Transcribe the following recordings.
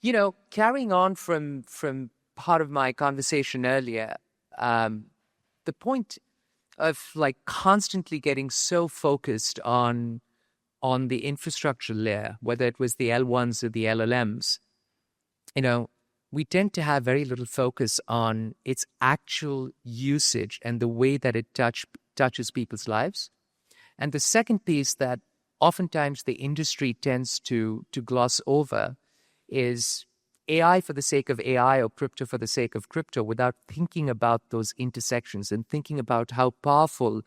Carrying on from part of my conversation earlier, the point of constantly getting so focused on the infrastructure layer, whether it was the L1s or the LLMs, we tend to have very little focus on its actual usage and the way that it touches people's lives. And the second piece that oftentimes the industry tends to gloss over is AI for the sake of AI or crypto for the sake of crypto, without thinking about those intersections and thinking about how powerful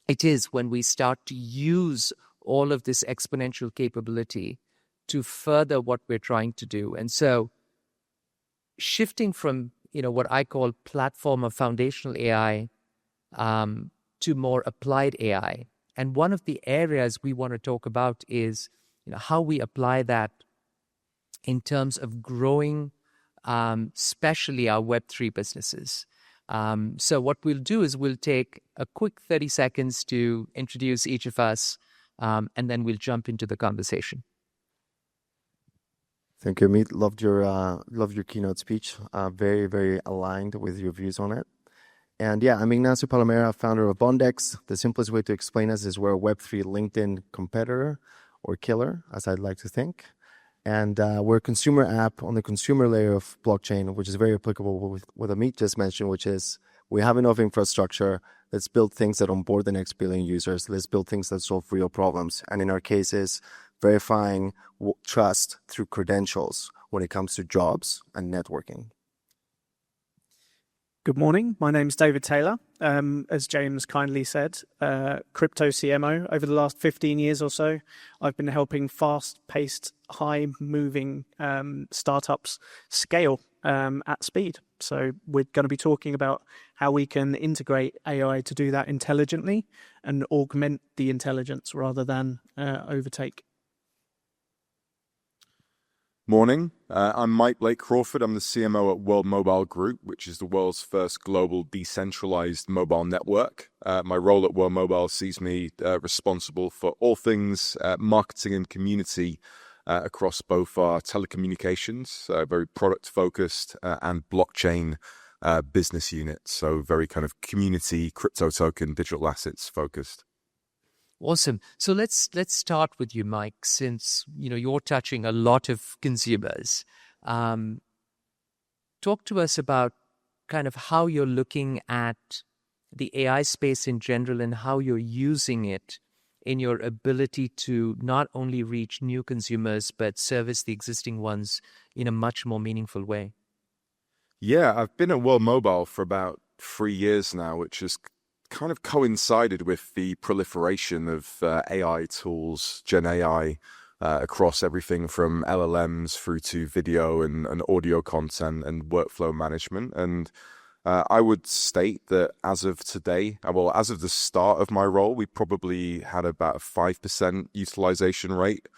it is when we start to use all of this exponential capability to further what we're trying to do. And so shifting from, what I call platform or foundational AI to more applied AI. And one of the areas we want to talk about is, how we apply that in terms of growing, especially our Web3 businesses. So what we'll do is we'll take a quick 30 seconds to introduce each of us, and then we'll jump into the conversation. Thank you, Amit. Loved your keynote speech. Very, very aligned with your views on it. And yeah, I'm Ignacio Palomera, founder of Bondex. The simplest way to explain us is we're a Web3 LinkedIn competitor or killer, as I'd like to think. And we're a consumer app on the consumer layer of blockchain, which is very applicable with what Amit just mentioned, which is we have enough infrastructure. Let's build things that onboard the next billion users. Let's build things that solve real problems. And in our cases, verifying trust through credentials when it comes to jobs and networking. Good morning. My name's David Taylor. As James kindly said, crypto CMO. Over the last 15 years or so, I've been helping fast-paced, high-moving startups scale at speed. So we're going to be talking about how we can integrate AI to do that intelligently and augment the intelligence rather than overtake. Morning. I'm Mike Blake Crawford. I'm the CMO at World Mobile Group, which is the world's first global decentralized mobile network. My role at World Mobile sees me responsible for all things marketing and community across both our telecommunications, very product-focused, and blockchain business units. So very kind of community, crypto token, digital assets focused. Awesome. So let's start with you, Mike, since you're touching a lot of consumers. Talk to us about kind of how you're looking at the AI space in general and how you're using it in your ability to not only reach new consumers but service the existing ones in a much more meaningful way. Yeah, I've been at World Mobile for about 3 years now, which is kind of coincided with the proliferation of AI tools, Gen AI, across everything from LLMs through to video and audio content and workflow management. And I would state that as of today, as of the start of my role, we probably had about a 5% utilization rate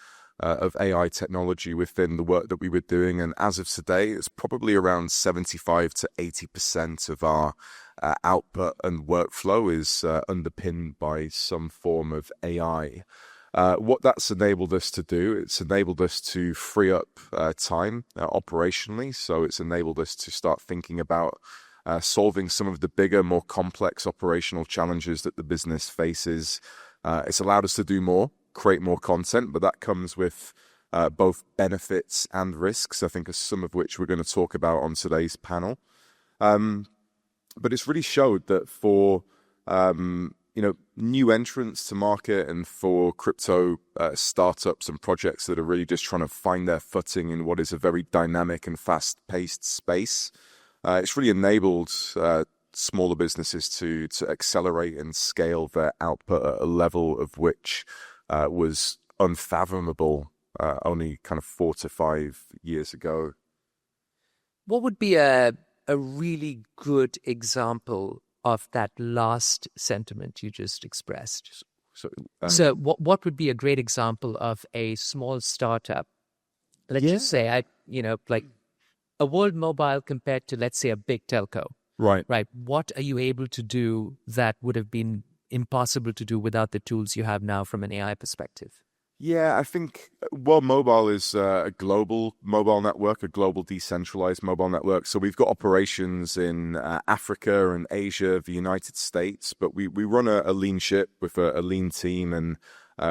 of AI technology within the work that we were doing. And as of today, it's probably around 75 to 80% of our output and workflow is underpinned by some form of AI. What that's enabled us to do, it's enabled us to free up time operationally. So it's enabled us to start thinking about solving some of the bigger, more complex operational challenges that the business faces. It's allowed us to do more, create more content, but that comes with both benefits and risks, I think, some of which we're going to talk about on today's panel. But it's really showed that for new entrants to market and for crypto startups and projects that are really just trying to find their footing in what is a very dynamic and fast-paced space, it's really enabled smaller businesses to accelerate and scale their output at a level of which was unfathomable only kind of 4 to 5 years ago. What would be a really good example of that last sentiment you just expressed? So what would be a great example of a small startup? Let's just say, like a World Mobile compared to, let's say, a big telco. Right. What are you able to do that would have been impossible to do without the tools you have now from an AI perspective? Yeah, I think World Mobile is a global mobile network, a global decentralized mobile network. So we've got operations in Africa and Asia, the United States, but we run a lean ship with a lean team, and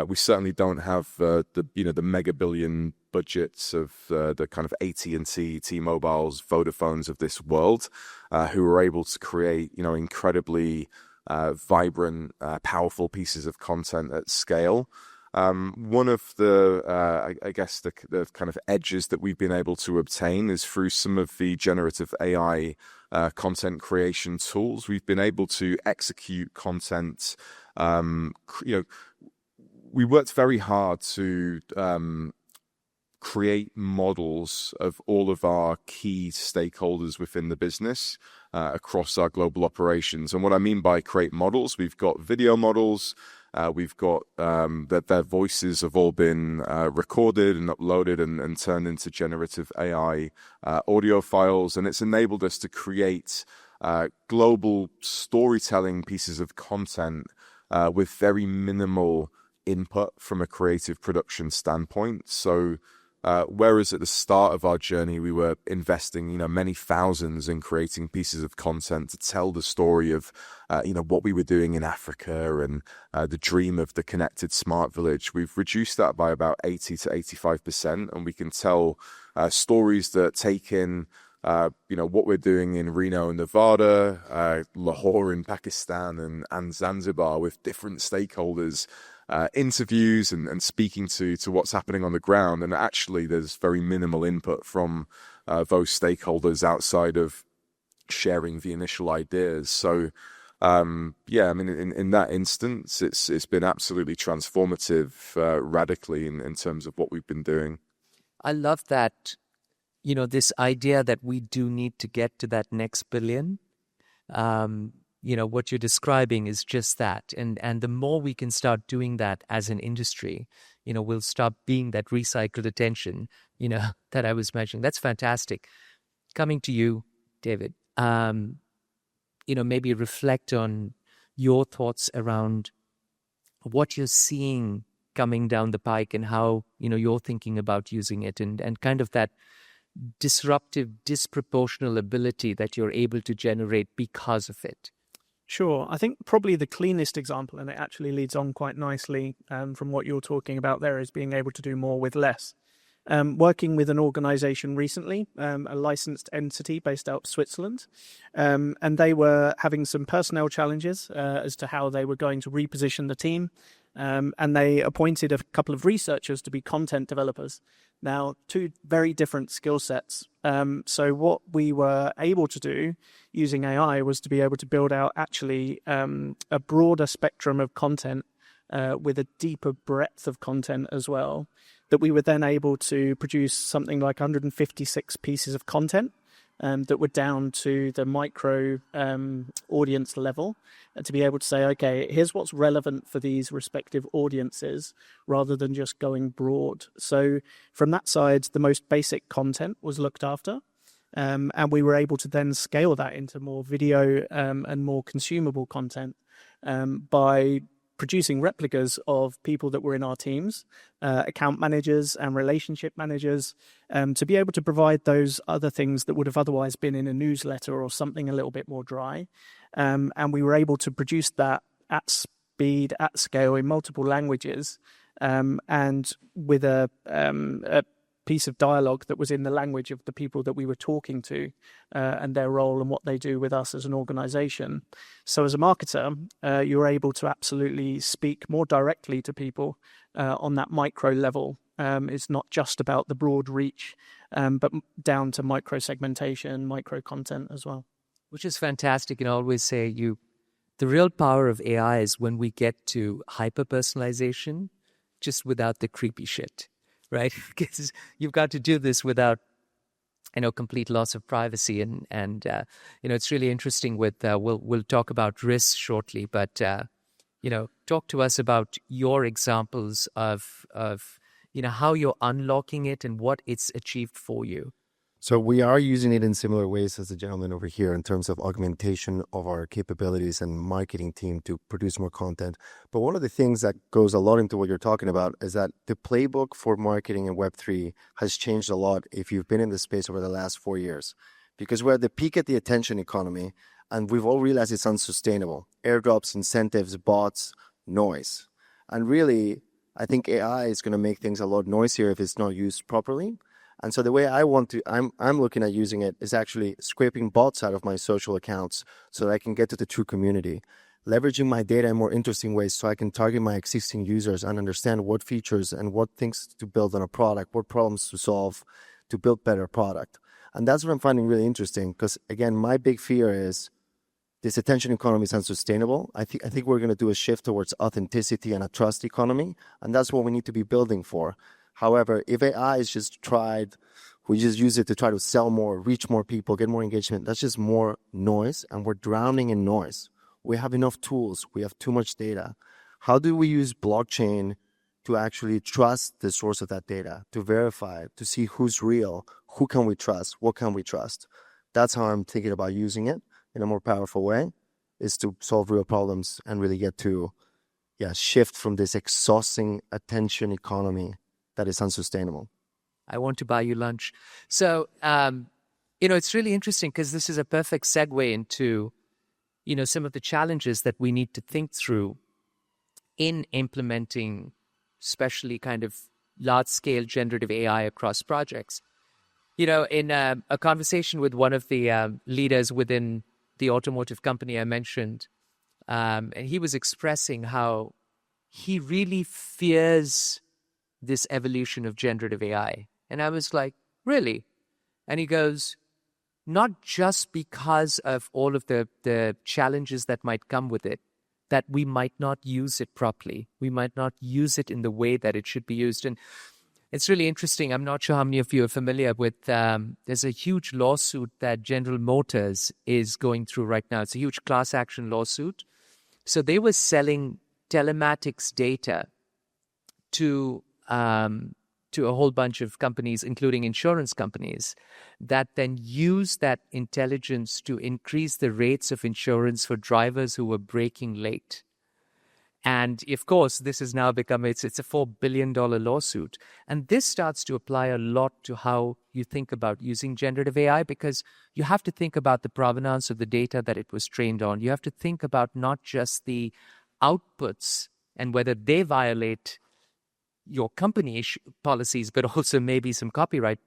we certainly don't have the mega billion budgets of the kind of AT&T, T-Mobiles, Vodafones of this world, who are able to create incredibly vibrant, powerful pieces of content at scale. One of I guess the kind of edges that we've been able to obtain is through some of the generative AI content creation tools. We've been able to execute content. We worked very hard to create models of all of our key stakeholders within the business across our global operations. And what I mean by create models, we've got video models. We've got that their voices have all been recorded and uploaded and turned into generative AI audio files. And it's enabled us to create global storytelling pieces of content with very minimal input from a creative production standpoint. So whereas at the start of our journey, we were investing, many thousands in creating pieces of content to tell the story of, what we were doing in Africa and the dream of the connected smart village. We've reduced that by about 80 to 85%, and we can tell stories that take in, what we're doing in Reno, Nevada, Lahore in Pakistan, and Zanzibar with different stakeholders. Interviews and speaking to what's happening on the ground, and actually there's very minimal input from those stakeholders outside of sharing the initial ideas. So yeah, I mean, in that instance, it's been absolutely transformative, radically in terms of what we've been doing. I love that, this idea that we do need to get to that next billion. What you're describing is just that. And the more we can start doing that as an industry, we'll stop being that recycled attention, that I was mentioning. That's fantastic. Coming to you, David, maybe reflect on your thoughts around what you're seeing coming down the pike and how, you're thinking about using it and kind of that disruptive, disproportional ability that you're able to generate because of it. Sure. I think probably the cleanest example, and it actually leads on quite nicely from what you're talking about there, is being able to do more with less. Working with an organization recently, a licensed entity based out of Switzerland, and they were having some personnel challenges as to how they were going to reposition the team. And they appointed a couple of researchers to be content developers. Now, two very different skill sets. So what we were able to do using AI was to be able to build out actually a broader spectrum of content with a deeper breadth of content as well, that we were then able to produce something like 156 pieces of content that were down to the micro audience level, and to be able to say, okay, here's what's relevant for these respective audiences rather than just going broad. So from that side, the most basic content was looked after. And we were able to then scale that into more video and more consumable content by producing replicas of people that were in our teams, account managers and relationship managers, to be able to provide those other things that would have otherwise been in a newsletter or something a little bit more dry. And we were able to produce that at speed, at scale, in multiple languages, and with a piece of dialogue that was in the language of the people that we were talking to and their role and what they do with us as an organization. So as a marketer, you're able to absolutely speak more directly to people on that micro level. It's not just about the broad reach, but down to micro segmentation, micro content as well. Which is fantastic. And I always say the real power of AI is when we get to hyper-personalization, just without the creepy shit. Right, because you've got to do this without, complete loss of privacy, and it's really interesting. With we'll talk about risks shortly, but talk to us about your examples of how you're unlocking it and what it's achieved for you. So we are using it in similar ways as the gentleman over here in terms of augmentation of our capabilities and marketing team to produce more content. But one of the things that goes a lot into what you're talking about is that the playbook for marketing in Web3 has changed a lot if you've been in the space over the last 4 years. Because we're at the peak of the attention economy, and we've all realized it's unsustainable. Airdrops, incentives, bots, noise. And really, I think AI is going to make things a lot noisier if it's not used properly. And so the way I'm looking at using it is actually scraping bots out of my social accounts so that I can get to the true community, leveraging my data in more interesting ways so I can target my existing users and understand what features and what things to build on a product, what problems to solve to build better product. And that's what I'm finding really interesting because, again, my big fear is this attention economy is unsustainable. I think we're going to do a shift towards authenticity and a trust economy, and that's what we need to be building for. However, if AI is just we just use it to try to sell more, reach more people, get more engagement, that's just more noise, and we're drowning in noise. We have enough tools. We have too much data. How do we use blockchain to actually trust the source of that data, to verify, to see who's real, who can we trust, what can we trust? That's how I'm thinking about using it in a more powerful way, is to solve real problems and really get to shift from this exhausting attention economy that is unsustainable. I want to buy you lunch. So, it's really interesting because this is a perfect segue into, some of the challenges that we need to think through in implementing, especially kind of large-scale generative AI across projects. In a conversation with one of the leaders within the automotive company I mentioned, and he was expressing how he really fears this evolution of generative AI. And I was like, really? And he goes, not just because of all of the challenges that might come with it, that we might not use it properly. We might not use it in the way that it should be used. And it's really interesting. I'm not sure how many of you are familiar with, there's a huge lawsuit that General Motors is going through right now. It's a huge class action lawsuit. So they were selling telematics data to a whole bunch of companies, including insurance companies, that then use that intelligence to increase the rates of insurance for drivers who were braking late. And of course, this has now become, it's a $4 billion lawsuit. And this starts to apply a lot to how you think about using generative AI, because you have to think about the provenance of the data that it was trained on. You have to think about not just the outputs and whether they violate your company policies, but also maybe some copyright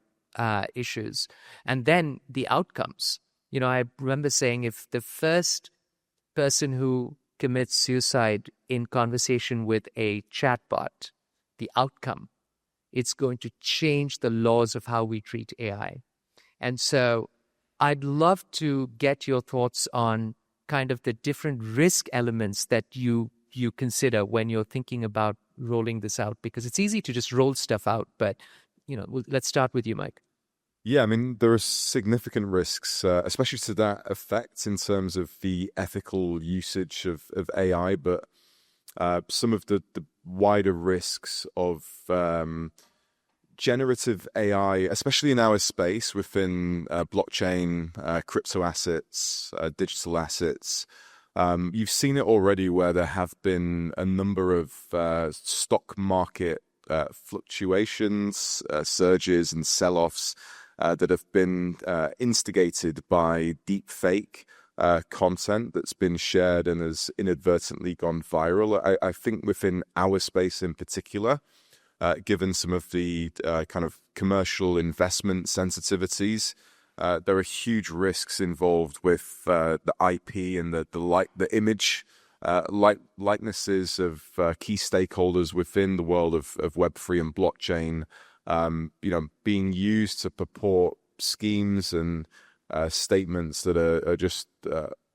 issues. And then the outcomes. I remember saying if the first person who commits suicide in conversation with a chatbot, the outcome, it's going to change the laws of how we treat AI. And so I'd love to get your thoughts on kind of the different risk elements that you consider when you're thinking about rolling this out, because it's easy to just roll stuff out. But, let's start with you, Mike. Yeah, I mean, there are significant risks, especially to that effect in terms of the ethical usage of AI, but some of the wider risks of generative AI, especially in our space within blockchain, crypto assets, digital assets. You've seen it already where there have been a number of stock market fluctuations, surges and sell-offs that have been instigated by deepfake content that's been shared and has inadvertently gone viral. I think within our space in particular, given some of the kind of commercial investment sensitivities, there are huge risks involved with the IP and the image likenesses of key stakeholders within the world of Web3 and blockchain, being used to purport schemes and statements that are just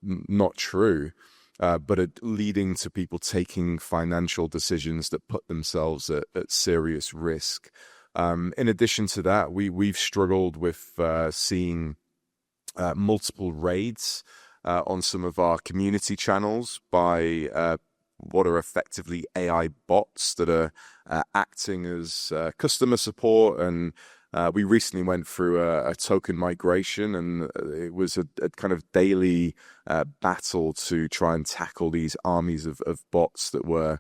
not true, but are leading to people taking financial decisions that put themselves at serious risk. In addition to that, we've struggled with seeing multiple raids on some of our community channels by what are effectively AI bots that are acting as customer support and We recently went through a token migration, and it was a kind of daily battle to try and tackle these armies of bots that were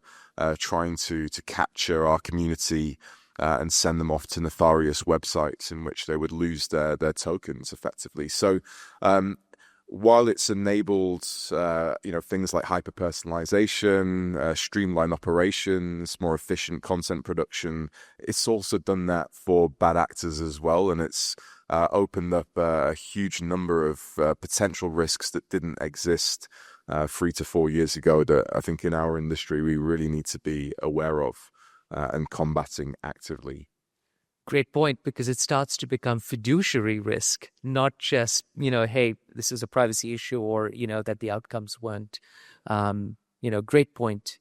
trying to capture our community and send them off to nefarious websites in which they would lose their tokens effectively. So while it's enabled things like hyper-personalization, streamlined operations, more efficient content production, it's also done that for bad actors as well, and it's opened up a huge number of potential risks that didn't exist 3 to 4 years ago that I think in our industry we really need to be aware of and combating actively. Great point, because it starts to become fiduciary risk, not just, hey, this is a privacy issue, or, that the outcomes weren't. Great point.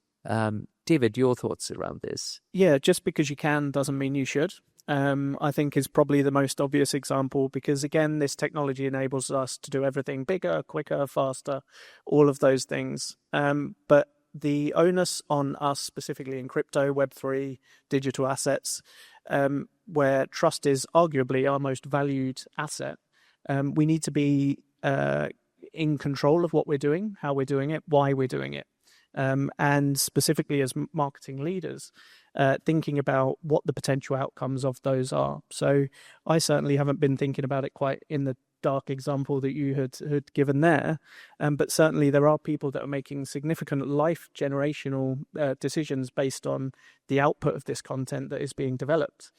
David, your thoughts around this? Yeah, just because you can doesn't mean you should. I think is probably the most obvious example, because again, this technology enables us to do everything bigger, quicker, faster, all of those things. But the onus on us, specifically in crypto, Web3, digital assets, where trust is arguably our most valued asset, we need to be in control of what we're doing, how we're doing it, why we're doing it. And specifically as marketing leaders, thinking about what the potential outcomes of those are. So I certainly haven't been thinking about it quite in the dark example that you had given there. But certainly there are people that are making significant life generational decisions based on the output of this content that is being developed.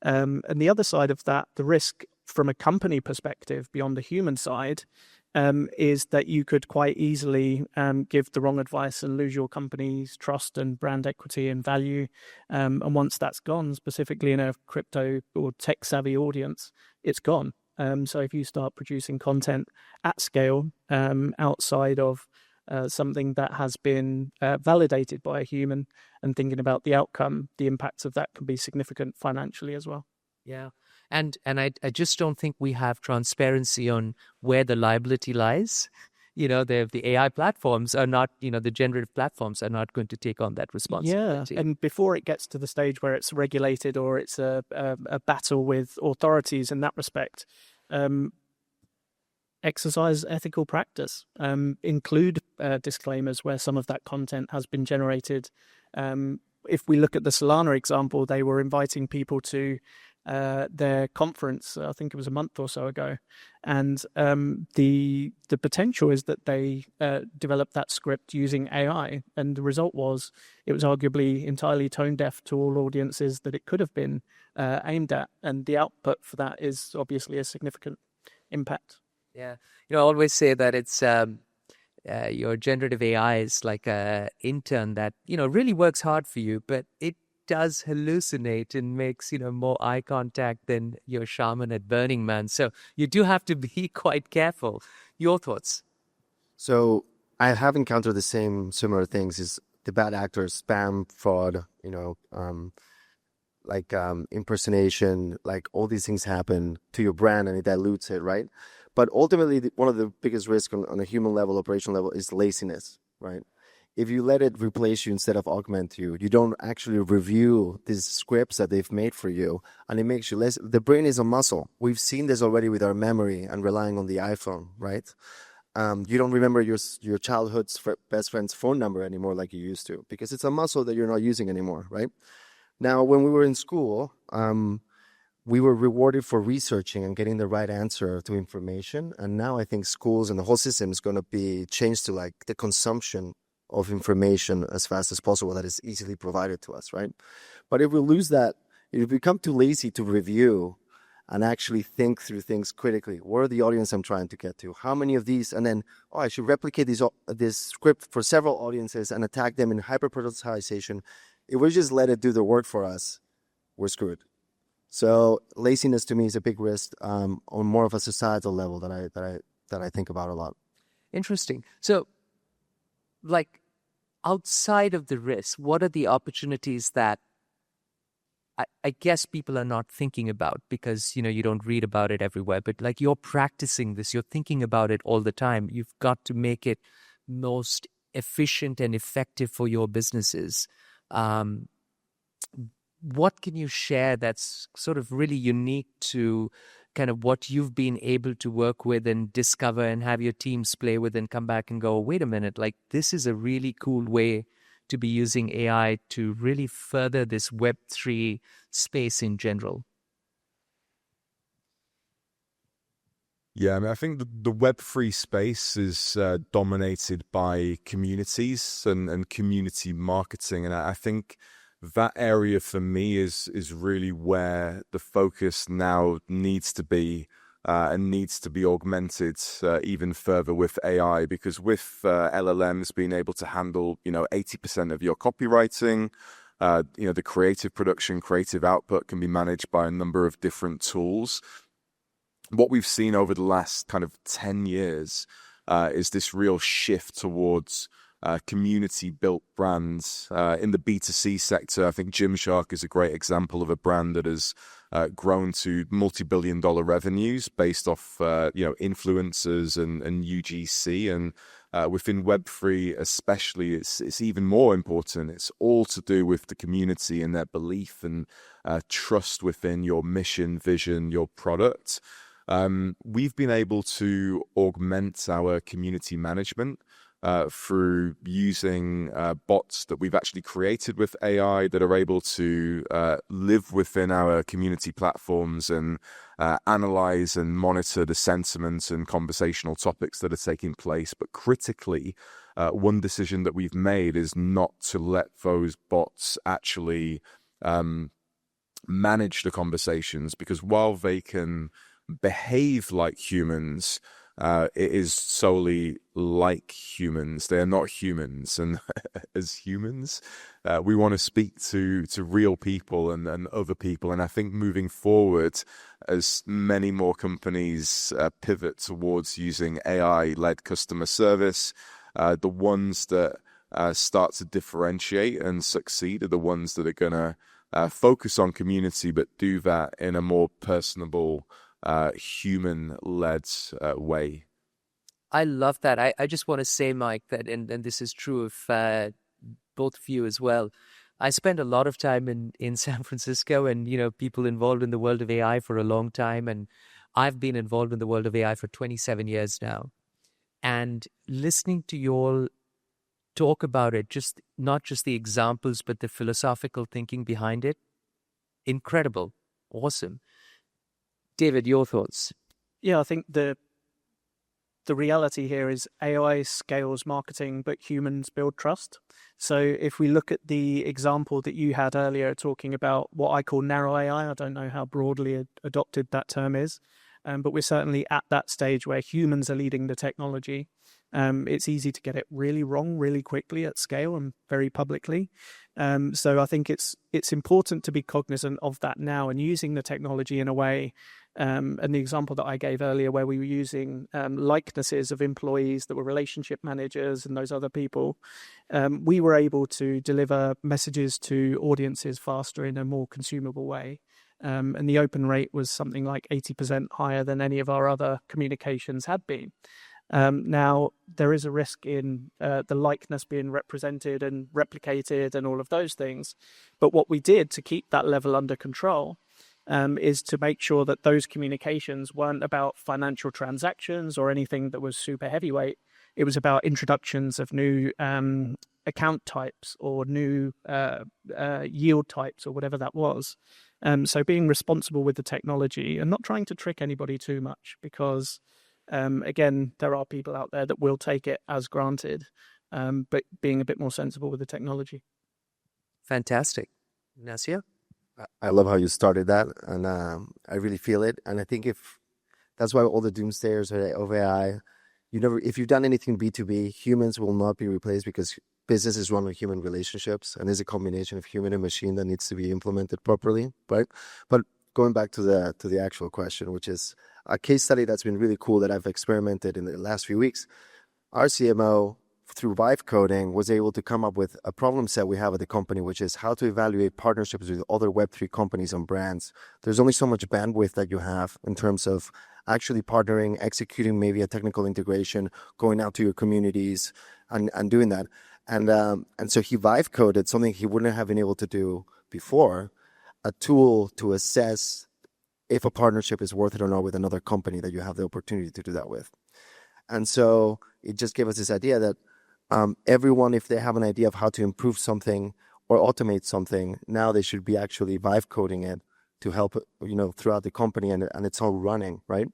And the other side of that, the risk from a company perspective beyond the human side, is that you could quite easily give the wrong advice and lose your company's trust and brand equity and value. And once that's gone, specifically in a crypto or tech savvy audience, it's gone. So if you start producing content at scale outside of something that has been validated by a human, and thinking about the outcome, the impacts of that can be significant financially as well. Yeah. And I just don't think we have transparency on where the liability lies. The AI platforms are not, the generative platforms are not going to take on that responsibility. Yeah, and before it gets to the stage where it's regulated or it's a battle with authorities in that respect, exercise ethical practice, include disclaimers where some of that content has been generated. If we look at the Solana example, they were inviting people to their conference, I think it was a month or so ago, and the potential is that they developed that script using AI, and the result was it was arguably entirely tone deaf to all audiences that it could have been aimed at, and the output for that is obviously a significant impact. Yeah, I always say that it's your generative AI is like a intern that really works hard for you, but it does hallucinate and makes more eye contact than your shaman at Burning Man. So you do have to be quite careful. Your thoughts? So I have encountered the similar things: is the bad actors, spam, fraud, impersonation, like all these things happen to your brand and it dilutes it, right? But ultimately, one of the biggest risks on a human level, operational level, is laziness, right? If you let it replace you instead of augment you, you don't actually review these scripts that they've made for you, and it makes you less. The brain is a muscle. We've seen this already with our memory and relying on the iPhone, right? You don't remember your childhood's best friend's phone number anymore like you used to, because it's a muscle that you're not using anymore, right? Now, when we were in school, we were rewarded for researching and getting the right answer to information. And now I think schools and the whole system is going to be changed to like the consumption of information as fast as possible that is easily provided to us, right? But if we lose that, if we become too lazy to review and actually think through things critically, what are the audience I'm trying to get to? How many of these? And then, I should replicate this script for several audiences and attack them in hyper-personalization. If we just let it do the work for us, we're screwed. So laziness to me is a big risk on more of a societal level that I think about a lot. Interesting. So, like, outside of the risk, what are the opportunities that I guess people are not thinking about because, you don't read about it everywhere, but like you're practicing this, you're thinking about it all the time. You've got to make it most efficient and effective for your businesses. what can you share that's sort of really unique to kind of what you've been able to work with and discover and have your teams play with and come back and go, wait a minute, like this is a really cool way to be using AI to really further this Web3 space in general? Yeah, I mean, I think the Web3 space is dominated by communities and community marketing. And I think that area for me is really where the focus now needs to be and needs to be augmented even further with AI, because with LLMs being able to handle, 80% of your copywriting, the creative production, creative output can be managed by a number of different tools. What we've seen over the last kind of 10 years is this real shift towards community-built brands. In the B2C sector, I think Gymshark is a great example of a brand that has grown to multi-billion-dollar revenues based off, influencers and UGC. And within Web3 especially, it's even more important. It's all to do with the community and their belief and trust within your mission, vision, your product. We've been able to augment our community management through using bots that we've actually created with AI that are able to live within our community platforms and analyze and monitor the sentiment and conversational topics that are taking place. But critically, one decision that we've made is not to let those bots actually manage the conversations, because while they can behave like humans, it is solely like humans. They are not humans. And as humans, we want to speak to real people and other people. And I think moving forward, as many more companies pivot towards using AI-led customer service, the ones that start to differentiate and succeed are the ones that are going to focus on community, but do that in a more personable, human-led way. I love that. I just want to say, Mike, that, and this is true of both of you as well. I spent a lot of time in San Francisco and, people involved in the world of AI for a long time. And I've been involved in the world of AI for 27 years now. And listening to you all talk about it, just not just the examples, but the philosophical thinking behind it, incredible, awesome. David, your thoughts? Yeah, I think the reality here is AI scales marketing, but humans build trust. So if we look at the example that you had earlier, talking about what I call narrow AI, I don't know how broadly adopted that term is, but we're certainly at that stage where humans are leading the technology. It's easy to get it really wrong really quickly at scale and very publicly. So I think it's important to be cognizant of that now and using the technology in a way. And the example that I gave earlier, where we were using likenesses of employees that were relationship managers and those other people, we were able to deliver messages to audiences faster in a more consumable way. And the open rate was something like 80% higher than any of our other communications had been. Now, there is a risk in the likeness being represented and replicated and all of those things. But what we did to keep that level under control is to make sure that those communications weren't about financial transactions or anything that was super heavyweight. It was about introductions of new account types or new yield types or whatever that was. So being responsible with the technology and not trying to trick anybody too much, because again, there are people out there that will take it as granted, but being a bit more sensible with the technology. Fantastic. Ignacio? I love how you started that, and I really feel it. And I think if that's why all the doomsayers of AI, if you've done anything B2B, humans will not be replaced, because business is run on human relationships, and there's a combination of human and machine that needs to be implemented properly, right? But going back to the actual question, which is a case study that's been really cool that I've experimented in the last few weeks. Our CMO, through vibe coding, was able to come up with a problem set we have at the company, which is how to evaluate partnerships with other Web3 companies and brands. There's only so much bandwidth that you have in terms of actually partnering, executing maybe a technical integration, going out to your communities and doing that. And so he vibe coded something he wouldn't have been able to do before. a tool to assess if a partnership is worth it or not with another company that you have the opportunity to do that with. And so it just gave us this idea that everyone, if they have an idea of how to improve something or automate something, now they should be actually vibe coding it to help, throughout the company, and it's all running, right?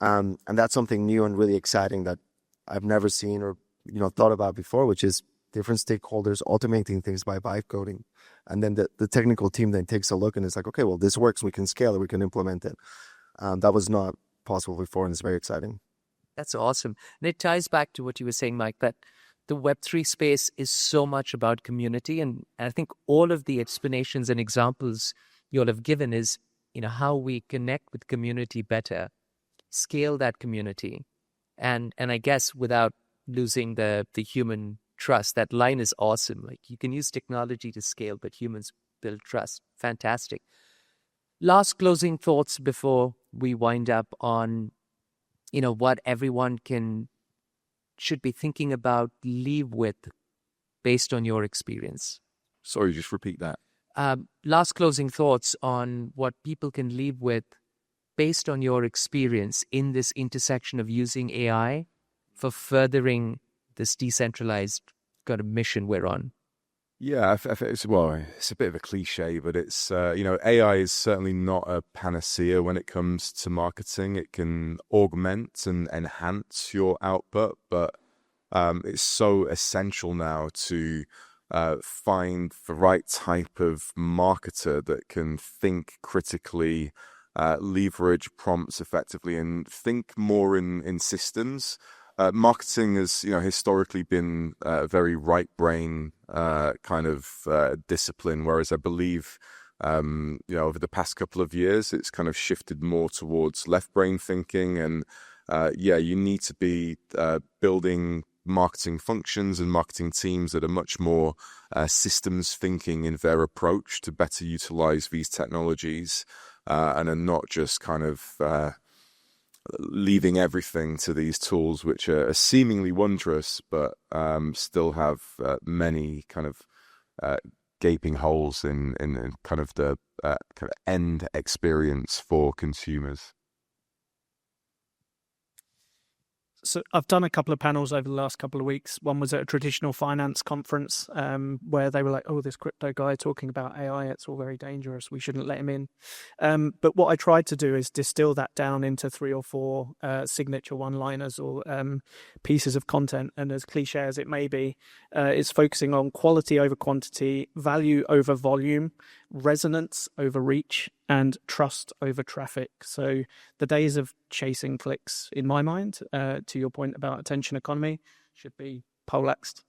And that's something new and really exciting that I've never seen or, thought about before, which is different stakeholders automating things by vibe coding. And then the technical team then takes a look and is like, okay, well, this works. We can scale it. We can implement it. That was not possible before, and it's very exciting. That's awesome. And it ties back to what you were saying, Mike, that the Web3 space is so much about community. And I think all of the explanations and examples you'll have given is, how we connect with community better, scale that community. And I guess without losing the human trust. That line is awesome. Like, you can use technology to scale, but humans build trust. Fantastic. Last closing thoughts before we wind up on, what everyone should be thinking about, leave with, based on your experience. Sorry, just repeat that. Last closing thoughts on what people can leave with based on your experience in this intersection of using AI for furthering this decentralized kind of mission we're on. Yeah, it's a bit of a cliche, but it's, AI is certainly not a panacea when it comes to marketing. It can augment and enhance your output, but it's so essential now to find the right type of marketer that can think critically, leverage prompts effectively, and think more in systems. Marketing has, historically been a very right brain kind of discipline, whereas I believe, over the past couple of years, it's kind of shifted more towards left brain thinking. And you need to be building marketing functions and marketing teams that are much more systems thinking in their approach to better utilize these technologies, and are not just kind of leaving everything to these tools, which are seemingly wondrous, but still have many kind of gaping holes in kind of the kind of end experience for consumers. So I've done a couple of panels over the last couple of weeks. One was at a traditional finance conference where they were like, oh, this crypto guy talking about AI, it's all very dangerous. We shouldn't let him in. But what I tried to do is distill that down into 3 or 4 signature one-liners or pieces of content. And as cliche as it may be, it's focusing on quality over quantity, value over volume, resonance over reach, and trust over traffic. So the days of chasing clicks, in my mind, to your point about attention economy, should be poleaxed.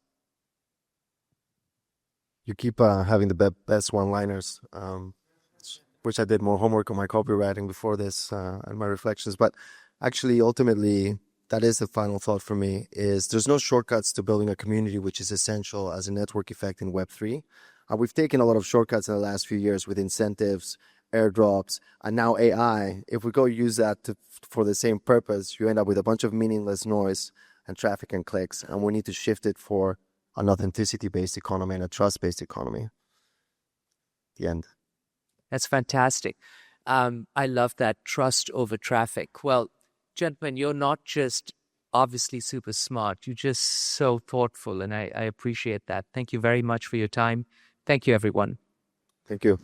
You keep having the best one-liners. Wish I did more homework on my copywriting before this and my reflections. But actually, ultimately, that is the final thought for me, is there's no shortcuts to building a community, which is essential as a network effect in Web3. We've taken a lot of shortcuts in the last few years with incentives, airdrops, and now AI. If we go use that for the same purpose, you end up with a bunch of meaningless noise and traffic and clicks, and we need to shift it for an authenticity-based economy and a trust-based economy. The end. That's fantastic. I love that, trust over traffic. Well, gentlemen, you're not just obviously super smart, you're just so thoughtful, and I appreciate that. Thank you very much for your time. Thank you, everyone. Thank you.